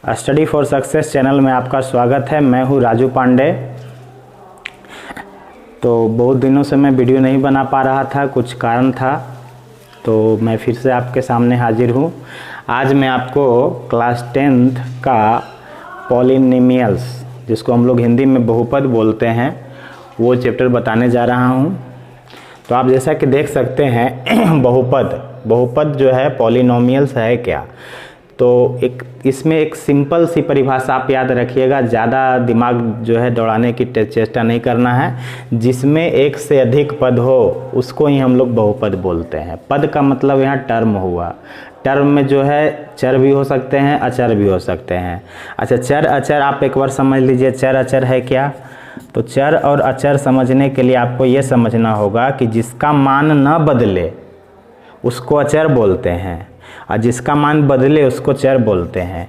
Study for success channel में आपका स्वागत है। मैं हूं राजू पांडे। तो बहुत दिनों से मैं वीडियो नहीं बना पा रहा था, कुछ कारण था, तो मैं फिर से आपके सामने हाजिर हूं। आज मैं आपको क्लास 10th का पॉलिनोमियल्स, जिसको हम लोग हिंदी में बहुपद बोलते हैं, वो चैप्टर बताने जा रहा हूं। तो आप जैसा कि देख सकते हैं बहुपद जो है पॉलिनोमियल्स है क्या। तो इसमें एक सिंपल सी परिभाषा आप याद रखिएगा, ज़्यादा दिमाग जो है दौड़ाने की चेष्टा नहीं करना है। जिसमें एक से अधिक पद हो उसको ही हम लोग बहुपद बोलते हैं। पद का मतलब यहाँ टर्म हुआ। टर्म में जो है चर भी हो सकते हैं, अचर भी हो सकते हैं। अच्छा, चर अचर आप एक बार समझ लीजिए, चर अचर है क्या। तो चर और अचर समझने के लिए आपको ये समझना होगा कि जिसका मान न बदले उसको अचर बोलते हैं और जिसका मान बदले उसको चर बोलते हैं।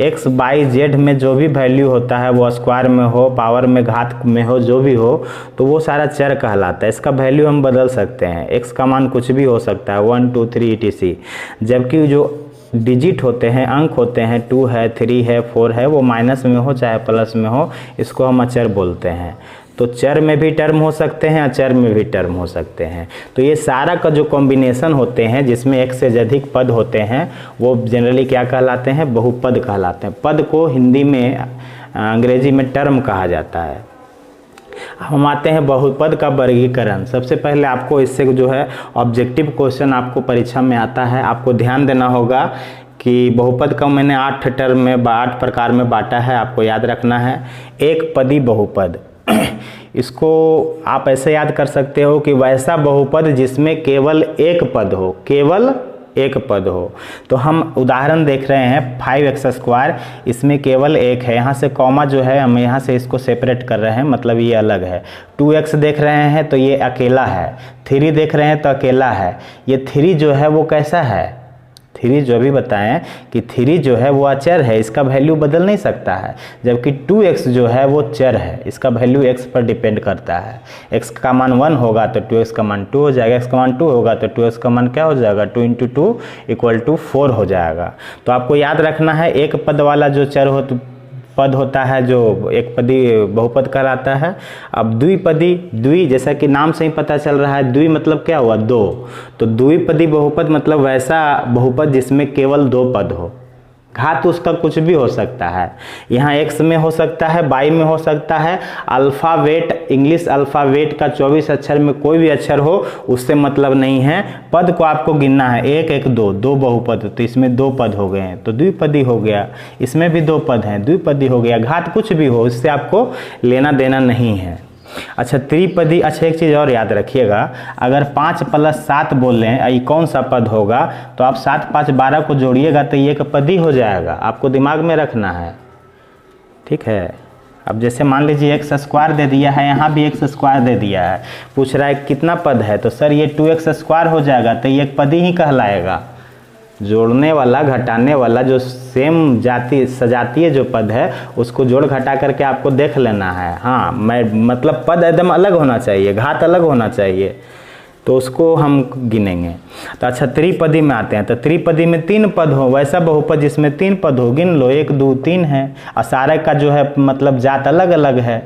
x, y, z में जो भी वैल्यू होता है, वो स्क्वायर में हो, पावर में, घात में हो, जो भी हो, तो वो सारा चर कहलाता है। इसका वैल्यू हम बदल सकते हैं। x का मान कुछ भी हो सकता है, 1, 2, 3 etc। जबकि जो डिजिट होते हैं, अंक होते हैं, 2 है, 3 है, 4 है, वो माइनस में हो चाहे प्लस में हो, इसको हम अचर बोलते हैं। तो चर में भी टर्म हो सकते हैं, अचर में भी टर्म हो सकते हैं। तो ये सारा का जो कॉम्बिनेशन होते हैं, जिसमें एक से अधिक पद होते हैं, वो जनरली क्या कहलाते हैं, बहुपद कहलाते हैं। पद को हिंदी में, अंग्रेजी में टर्म कहा जाता है। हम आते हैं बहुपद का वर्गीकरण। सबसे पहले आपको इससे जो है ऑब्जेक्टिव क्वेश्चन आपको परीक्षा में आता है। आपको ध्यान देना होगा कि बहुपद का मैंने 8 टर्म में 8 प्रकार में बांटा है, आपको याद रखना है। एक पदी बहुपद, इसको आप ऐसे याद कर सकते हो कि वैसा बहुपद जिसमें केवल एक पद हो, केवल एक पद हो। तो हम उदाहरण देख रहे हैं 5x², इसमें केवल एक है। यहाँ से कॉमा जो है, हम यहाँ से इसको सेपरेट कर रहे हैं, मतलब ये अलग है। 2x देख रहे हैं तो ये अकेला है। 3 देख रहे हैं तो अकेला है। ये 3 जो है वो कैसा है, 3 जो भी बताएं कि 3 जो है वो अचर है, इसका वैल्यू बदल नहीं सकता है। जबकि 2x जो है वो चर है, इसका वैल्यू x पर डिपेंड करता है। x का मान 1 होगा तो 2x का मान 2 हो जाएगा, x का मान 2 होगा तो 2x का मान क्या हो जाएगा, 2 × 2 = 4 हो जाएगा। तो आपको याद रखना है, एक पद वाला जो पद होता है जो एक पदी बहुपद कहलाता है। अब द्विपदी, द्वि जैसा कि नाम से ही पता चल रहा है, द्वि मतलब क्या हुआ, 2। तो द्विपदी बहुपद मतलब वैसा बहुपद जिसमें केवल 2 पद हो। घात उसका कुछ भी हो सकता है, यहाँ x में हो सकता है, y में हो सकता है। अल्फ़ाबेट, इंग्लिश अल्फ़ाबेट का 24 अक्षर में कोई भी अक्षर हो, उससे मतलब नहीं है। पद को आपको गिनना है, 1, 1, 2, 2 बहुपद, तो इसमें 2 पद हो गए हैं, तो द्विपदी हो गया। इसमें भी 2 पद हैं, द्विपदी हो गया। घात कुछ भी हो, इससे आपको लेना देना नहीं है। अच्छा, त्रिपदी। अच्छा, एक चीज़ और याद रखिएगा, अगर 5 + 7 बोलें, ये कौन सा पद होगा, तो आप 7, 5, 12 को जोड़िएगा तो ये एक पदी हो जाएगा। आपको दिमाग में रखना है, ठीक है। अब जैसे मान लीजिए x² दे दिया है, यहाँ भी x² दे दिया है, पूछ रहा है कितना पद है, तो सर ये 2x² हो जाएगा, तो ये एक पदी ही कहलाएगा। जोड़ने वाला, घटाने वाला, जो सेम जाति सजातीय जो पद है, उसको जोड़ घटा करके आपको देख लेना है। हाँ, मतलब पद एकदम अलग होना चाहिए, घात अलग होना चाहिए, तो उसको हम गिनेंगे। तो अच्छा, त्रिपदी में आते हैं। तो त्रिपदी में 3 पद हो, वैसा बहुपद जिसमें 3 पद हो, गिन लो, 1, 2, 3 है। और सारे का जो है मतलब जात अलग अलग है।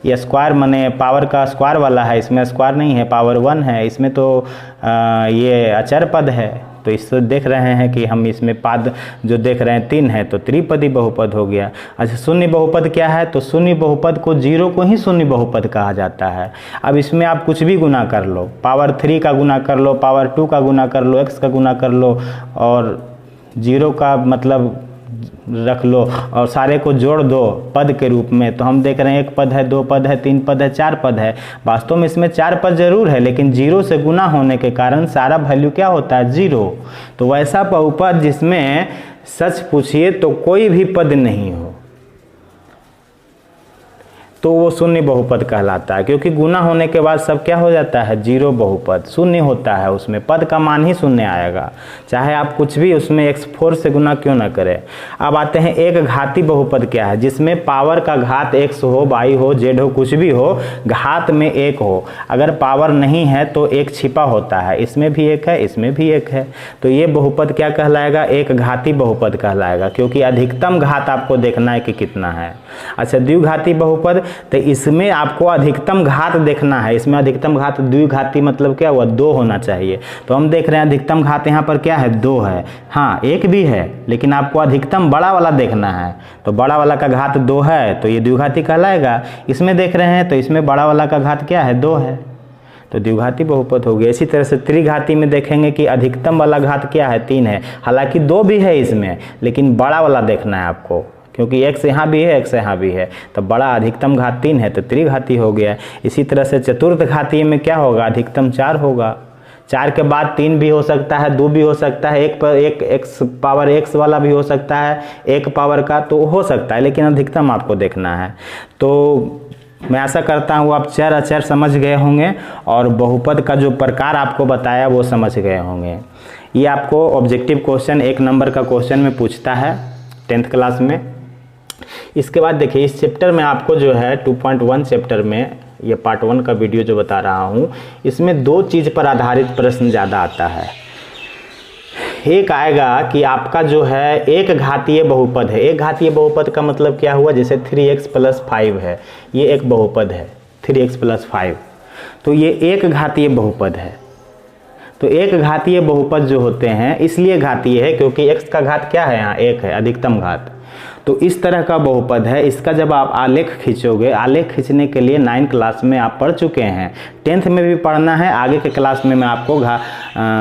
ये स्क्वायर माने पावर का स्क्वायर वाला है, इसमें स्क्वायर नहीं है, पावर 1 है। इसमें तो ये अचर पद है, तो इससे देख रहे हैं कि हम इसमें पद जो देख रहे हैं 3 है, तो त्रिपदी बहुपद हो गया। अच्छा, शून्य बहुपद क्या है, तो शून्य बहुपद को 0 को ही शून्य बहुपद कहा जाता है। अब इसमें आप कुछ भी गुना कर लो, पावर 3 का गुना कर लो, पावर 2 का गुना कर लो, x का गुना कर लो, और 0 का मतलब रख लो, और सारे को जोड़ दो पद के रूप में। तो हम देख रहे हैं 1 पद है, 2 पद है, 3 पद है, 4 पद है। वास्तव में इसमें 4 पद जरूर है, लेकिन 0 से गुना होने के कारण सारा वैल्यू क्या होता है, 0। तो वैसा बहुपद जिसमें सच पूछिए तो कोई भी पद नहीं हो, तो वो शून्य बहुपद कहलाता है, क्योंकि गुना होने के बाद सब क्या हो जाता है, जीरो बहुपद, शून्य होता है, उसमें पद का मान ही शून्य आएगा, चाहे आप कुछ भी उसमें x4 से गुना क्यों ना करें। अब आते हैं एक घाती बहुपद क्या है, जिसमें पावर का घात x हो, y हो, z हो, कुछ भी हो, घात में 1 हो। अगर पावर नहीं है तो एक छिपा होता है, इसमें भी 1 है, इसमें भी 1 है, तो ये बहुपद क्या कहलाएगा, एक घाती बहुपद कहलाएगा, क्योंकि अधिकतम घात आपको देखना है कि कितना है। अच्छा, द्विघाती बहुपद, तो इसमें आपको अधिकतम घात देखना है, इसमें अधिकतम घात, द्विघाती मतलब क्या हुआ, 2 होना चाहिए। तो हम देख रहे हैं अधिकतम घात यहाँ पर क्या है, 2 है। हाँ, 1 भी है, लेकिन आपको अधिकतम बड़ा वाला देखना है, तो बड़ा वाला का घात 2 है, तो ये द्विघाती कहलाएगा। इसमें देख रहे हैं तो इसमें बड़ा वाला का घात क्या है, 2 है, तो द्विघाती बहुपद हो गया। इसी तरह से त्रिघाती में देखेंगे कि अधिकतम वाला घात क्या है, 3 है, हालांकि 2 भी है इसमें, लेकिन बड़ा वाला देखना है आपको, क्योंकि x यहाँ भी है, x यहाँ भी है, तो बड़ा अधिकतम घात 3 है, तो त्रिघाती हो गया। इसी तरह से चतुर्थ घाती में क्या होगा, अधिकतम 4 होगा, 4 के बाद 3 भी हो सकता है, 2 भी हो सकता है, 1 पर 1 x पावर x वाला भी हो सकता है, 1 पावर का तो हो सकता है, लेकिन अधिकतम आपको देखना है। तो मैं आशा करता हूँ आप चर अचर समझ गए होंगे और बहुपद का जो प्रकार आपको बताया वो समझ गए होंगे। ये आपको ऑब्जेक्टिव क्वेश्चन 1 नंबर का क्वेश्चन में पूछता है 10th क्लास में। इसके बाद देखिए, इस चैप्टर में आपको जो है 2.1 चैप्टर में, ये पार्ट 1 का वीडियो जो बता रहा हूँ, इसमें 2 चीज़ पर आधारित प्रश्न ज़्यादा आता है। एक आएगा कि आपका जो है एक घातीय बहुपद है। एक घातीय बहुपद का मतलब क्या हुआ, जैसे 3x + 5 है, ये एक बहुपद है 3x + 5, तो ये एक घातीय बहुपद है। तो एक घातीय बहुपद जो होते हैं इसलिए घातीय है क्योंकि x का घात क्या है, यहाँ 1 है, अधिकतम घात। तो इस तरह का बहुपद है। इसका जब आप आलेख खींचोगे, आलेख खींचने के लिए 9 क्लास में आप पढ़ चुके हैं, 10th में भी पढ़ना है, आगे के क्लास में मैं आपको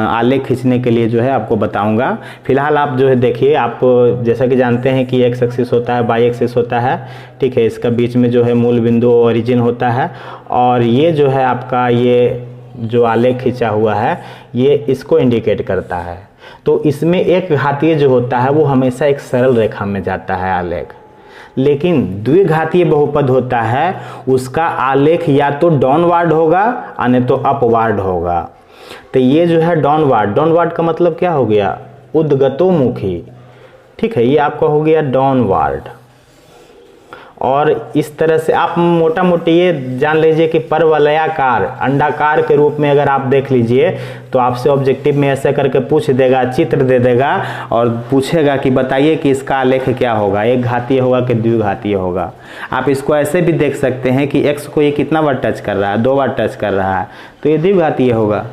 आलेख खींचने के लिए जो है आपको बताऊंगा। फिलहाल आप जो है देखिए, आप जैसा कि जानते हैं कि x एक्सिस होता है, y एक्सिस होता है, ठीक है, इसका बीच में जो है मूल बिंदु ओरिजिन होता है, और ये जो है आपका ये जो आलेख खींचा हुआ है ये इसको इंडिकेट करता है। तो इसमें एक घातीय जो होता है वो हमेशा एक सरल रेखा में जाता है आलेख, लेकिन द्विघातीय बहुपद होता है उसका आलेख या तो डाउनवर्ड होगा या नहीं तो अपवर्ड होगा। तो ये जो है डाउनवर्ड, डाउनवर्ड का मतलब क्या हो गया, उद्गतोमुखी, ठीक है, ये आपका हो गया डाउनवर्ड। और इस तरह से आप मोटा मोटी ये जान लीजिए कि परवलयाकार, अंडाकार के रूप में अगर आप देख लीजिए तो आपसे ऑब्जेक्टिव में ऐसे करके पूछ देगा, चित्र दे देगा और पूछेगा कि बताइए कि इसका आलेख क्या होगा, एक घातीय होगा कि द्विघातीय होगा। आप इसको ऐसे भी देख सकते हैं कि x को ये कितना बार टच कर रहा है, 2 बार टच कर रहा है, तो ये द्विघातीय होगा।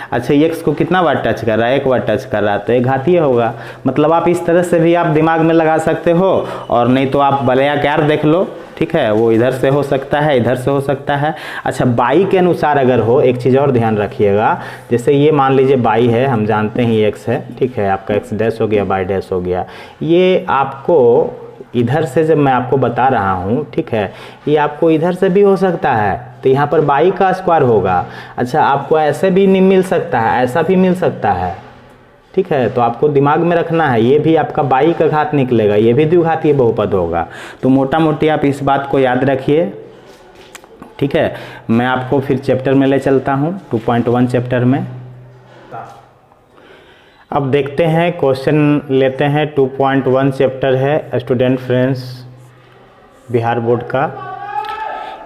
अच्छा, x को कितना बार टच कर रहा है, 1 बार टच कर रहा है, तो ये घातीय होगा। मतलब आप इस तरह से भी आप दिमाग में लगा सकते हो, और नहीं तो आप वलयाकार देख लो, ठीक है, वो इधर से हो सकता है, इधर से हो सकता है। अच्छा, बाई के अनुसार अगर हो, एक चीज़ और ध्यान रखिएगा, जैसे ये मान लीजिए बाई है, हम जानते हैं ये x है, ठीक है, आपका x डैश हो गया, y डैश हो गया, ये आपको इधर से जब मैं आपको बता रहा हूँ, ठीक है, ये आपको इधर से भी हो सकता है, तो यहाँ पर बाई का स्क्वायर होगा। अच्छा, आपको ऐसे भी नहीं मिल सकता है, ऐसा भी मिल सकता है, ठीक है, तो आपको दिमाग में रखना है, ये भी आपका बाई का घात निकलेगा, ये भी द्विघातीय बहुपद होगा। तो मोटा मोटी आप इस बात को याद रखिए, ठीक है। मैं आपको फिर चैप्टर में ले चलता हूँ, 2.1 चैप्टर में। अब देखते हैं, क्वेश्चन लेते हैं। 2.1 चैप्टर है स्टूडेंट फ्रेंड्स बिहार बोर्ड का।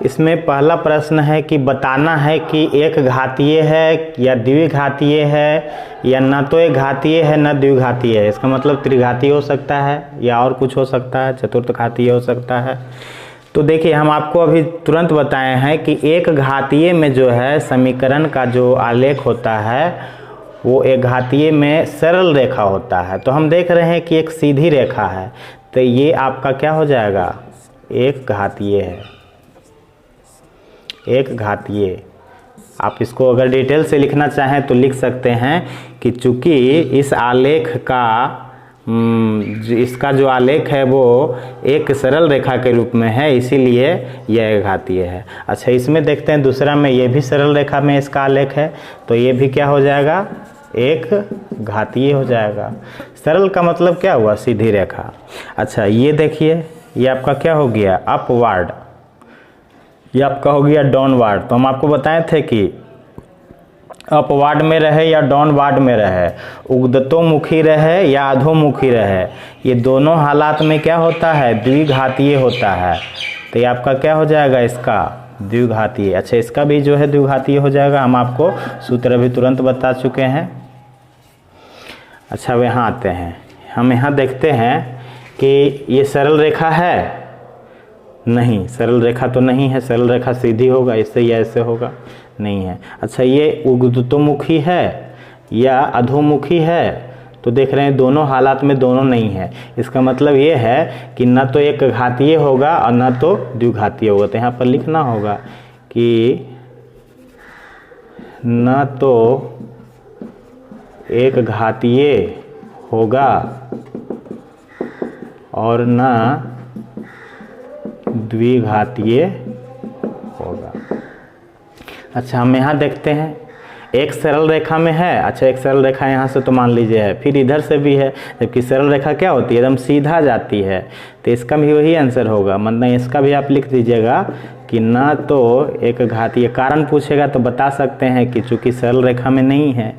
इसमें पहला प्रश्न है कि बताना है कि एक घातीय है या द्विघातीय है, या न तो एक घातीय है न द्विघातीय है। इसका मतलब त्रिघातीय हो सकता है या और कुछ हो सकता है, चतुर्थ घातीय हो सकता है। तो देखिए, हम आपको अभी तुरंत बताए हैं कि एक घातीय में जो है समीकरण का जो आलेख होता है वो एक घातीय में सरल रेखा होता है। तो हम देख रहे हैं कि एक सीधी रेखा है, तो ये आपका क्या हो जाएगा, एक घातीय है, एक घातीय। आप इसको अगर डिटेल से लिखना चाहें तो लिख सकते हैं कि चूंकि इस आलेख का इसका जो आलेख है वो एक सरल रेखा के रूप में है, इसीलिए यह घातीय है। अच्छा, इसमें देखते हैं दूसरा में, ये भी सरल रेखा में इसका आलेख है, तो ये भी क्या हो जाएगा, एक घातीय हो जाएगा। सरल का मतलब क्या हुआ, सीधी रेखा। अच्छा, ये देखिए, ये आपका क्या हो गया, अपवर्ड, ये आपका हो गया डाउनवर्ड। तो हम आपको बताए थे कि अपवार्ड में रहे या डाउनवर्ड में रहे, उगदतोमुखी रहे या अधोमुखी रहे, ये दोनों हालात में क्या होता है, द्विघातीय होता है। तो ये आपका क्या हो जाएगा, इसका द्विघातीय। अच्छा, इसका भी जो है द्विघातीय हो जाएगा, हम आपको सूत्र भी तुरंत बता चुके हैं। अच्छा, अब यहाँ आते हैं, हम यहाँ देखते हैं कि ये सरल रेखा है, नहीं सरल रेखा तो नहीं है, सरल रेखा सीधी होगा, इससे या ऐसे होगा, नहीं है। अच्छा, ये उगदतोमुखी है या अधोमुखी है, तो देख रहे हैं दोनों हालात में दोनों नहीं है। इसका मतलब ये है कि न तो एक घातीय होगा और न तो द्विघातीय होगा। तो यहाँ पर लिखना होगा कि न तो एक घातीय होगा और न द्विघातीय होगा। अच्छा, हम यहाँ देखते हैं एक सरल रेखा में है। अच्छा, एक सरल रेखा यहाँ से तो मान लीजिए है, फिर इधर से भी है, जबकि सरल रेखा क्या होती है, एकदम सीधा जाती है। तो इसका भी वही आंसर होगा, मतलब इसका भी आप लिख दीजिएगा कि ना तो एक घातीय। कारण पूछेगा तो बता सकते हैं कि चूँकि सरल रेखा में नहीं है,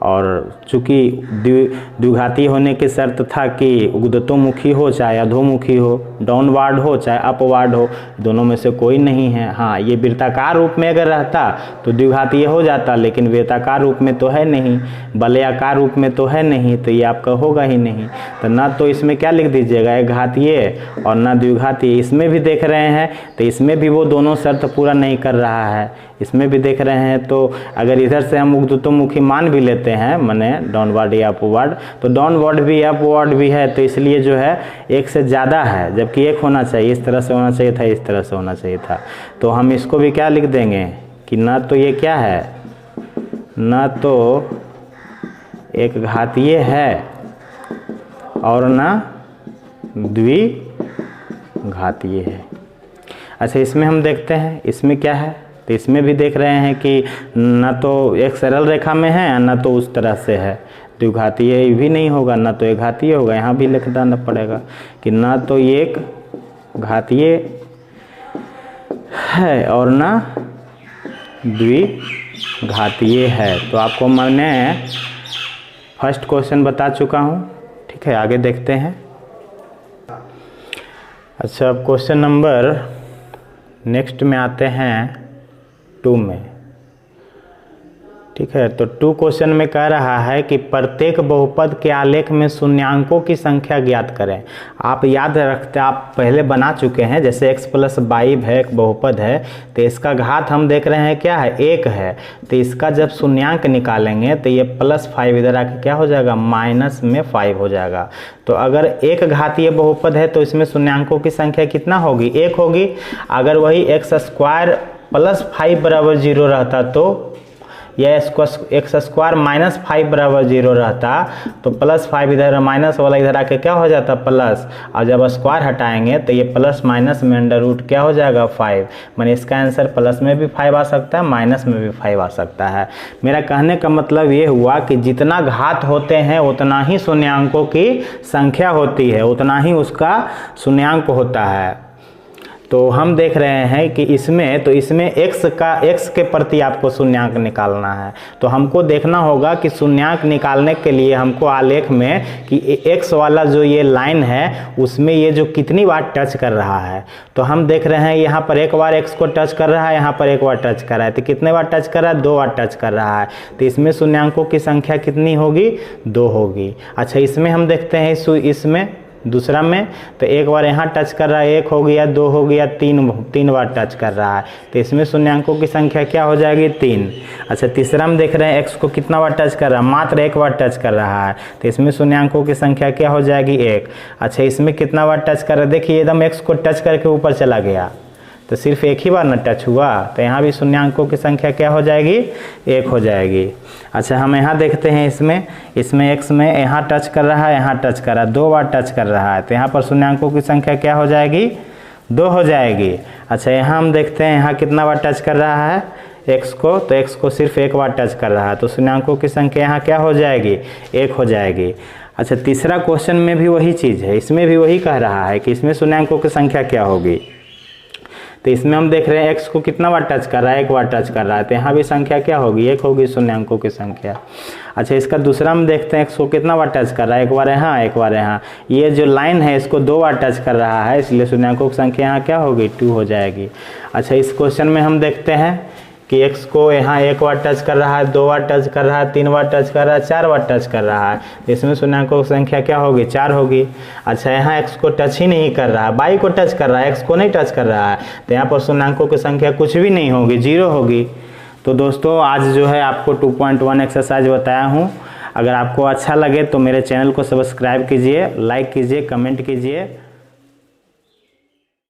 और चूँकि द्विघातीय होने की शर्त था कि उगदतोमुखी हो चाहे अधोमुखी हो, डाउनवार्ड हो चाहे अपवार्ड हो, दोनों में से कोई नहीं है। हाँ, ये वृत्ताकार रूप में अगर रहता तो द्विघातीय हो जाता, लेकिन वृत्ताकार रूप में तो है नहीं, वलयाकार रूप में तो है नहीं, तो ये आपका होगा ही नहीं। तो ना तो इसमें क्या लिख दीजिएगा, एक घातीय और ना द्विघातीय। इसमें भी देख रहे हैं तो इसमें भी वो दोनों शर्त पूरा नहीं कर रहा है, इसमें भी देख रहे हैं। तो अगर इधर से हम उगदतोमुखी मान भी लेते हैं, माने डाउनवर्ड या अपवर्ड, तो डाउनवर्ड भी अपवर्ड भी है, तो इसलिए जो है एक से ज़्यादा है, जबकि एक होना चाहिए, इस तरह से होना चाहिए था, इस तरह से होना चाहिए था। तो हम इसको भी क्या लिख देंगे कि ना तो ये क्या है, ना तो एक घातीय है और ना द्विघातीय है। अच्छा, इसमें हम देखते हैं इसमें क्या है, तो इसमें भी देख रहे हैं कि ना तो एक सरल रेखा में है ना तो उस तरह से है, द्विघातीय भी नहीं होगा, ना तो एक घातीय होगा। यहाँ भी लिख देना पड़ेगा कि ना तो एक घातीय है और ना द्विघातीय है। तो आपको मैंने फर्स्ट क्वेश्चन बता चुका हूँ, ठीक है, आगे देखते हैं। अच्छा, अब क्वेश्चन नंबर नेक्स्ट में आते हैं 2 में, ठीक है। तो 2 क्वेश्चन में कह रहा है कि प्रत्येक बहुपद के आलेख में शून्यांकों की संख्या ज्ञात करें। आप याद रखते, आप पहले बना चुके हैं, जैसे x + 22 है, एक बहुपद है, तो इसका घात हम देख रहे हैं क्या है, 1 है। तो इसका जब शून्यांक निकालेंगे तो ये +5 इधर आके क्या हो जाएगा, -5 हो जाएगा। तो अगर एक घातीय बहुपद है तो इसमें शून्यांकों की संख्या कितना होगी, 1 होगी। अगर वही x² + 5 = 0 रहता तो, या x² - 5 = 0 रहता तो +5 इधर माइनस वाला इधर आके क्या हो जाता, प्लस, और जब स्क्वायर हटाएंगे तो ये प्लस माइनस में √ क्या हो जाएगा, 5। माने इसका आंसर प्लस में भी 5 आ सकता है, माइनस में भी 5 आ सकता है। मेरा कहने का मतलब ये हुआ कि जितना घात होते हैं उतना ही शून्यांकों की संख्या होती है, उतना ही उसका शून्यांक होता है। तो हम देख रहे हैं कि इसमें x के प्रति आपको शून्यांक निकालना है। तो हमको देखना होगा कि शून्यांक निकालने के लिए हमको आलेख में कि x वाला जो ये लाइन है उसमें ये जो कितनी बार टच कर रहा है। तो हम देख रहे हैं यहाँ पर एक बार x को टच कर रहा है, यहाँ पर एक बार टच कर रहा है, तो कितने बार टच कर रहा है, 2 बार टच कर रहा है। तो इसमें शून्यांकों की संख्या कितनी होगी, 2 होगी। अच्छा, इसमें हम देखते हैं इसमें दूसरा में, तो एक बार यहाँ टच कर रहा है, 1 हो गया, 2 हो गया, 3 बार टच कर रहा है, तो इसमें शून्यांकों की संख्या क्या हो जाएगी, 3। अच्छा, तीसरा में देख रहे हैं x को कितना बार टच कर रहा है, मात्र 1 बार टच कर रहा है, तो इसमें शून्यांकों की संख्या क्या हो जाएगी, 1। अच्छा, इसमें कितना बार टच कर रहा है, देखिए एकदम x को टच करके ऊपर चला गया, तो सिर्फ एक ही बार ना टच हुआ, तो यहाँ भी शून्यांकों की संख्या क्या हो जाएगी, 1 हो जाएगी। अच्छा, हम यहाँ देखते हैं इसमें x में यहाँ टच कर रहा है, यहाँ टच कर रहा है, 2 बार टच कर रहा है, तो यहाँ पर शून्यांकों की संख्या क्या हो जाएगी, 2 हो जाएगी। अच्छा, यहाँ हम देखते हैं यहाँ कितना बार टच कर रहा है x को, तो x को सिर्फ 1 बार टच कर रहा है, तो शून्यांकों की संख्या यहाँ क्या हो जाएगी, 1 हो जाएगी। अच्छा, तीसरा क्वेश्चन में भी वही चीज़ है, इसमें भी वही कह रहा है कि इसमें शून्यांकों की संख्या क्या होगी। तो इसमें हम देख रहे हैं x को कितना बार टच कर रहा है, 1 बार टच कर रहा है, तो यहाँ भी संख्या क्या होगी, 1 होगी, शून्य अंकों की संख्या। अच्छा, इसका दूसरा हम देखते हैं x को कितना बार टच कर रहा है, 1 बार यहाँ, 1 बार यहाँ। ये जो लाइन है इसको 2 बार टच कर रहा है, इसलिए शून्य अंकों की संख्या यहाँ क्या होगी, 2 हो जाएगी। अच्छा, इस क्वेश्चन में हम देखते हैं कि x को यहाँ 1 बार टच कर रहा है, 2 बार टच कर रहा है, 3 बार टच कर रहा है, 4 बार टच कर रहा है, तो इसमें शून्याङ्कों की संख्या क्या होगी, 4 होगी। अच्छा, यहाँ x को टच ही नहीं कर रहा है, y को टच कर रहा है, x को नहीं टच कर रहा है, तो यहाँ पर शून्याङ्कों की संख्या कुछ भी नहीं होगी, 0 होगी। तो दोस्तों आज जो है आपको 2.1 एक्सरसाइज बताया हूँ। अगर आपको अच्छा लगे तो मेरे चैनल को सब्सक्राइब कीजिए, लाइक कीजिए, कमेंट कीजिए।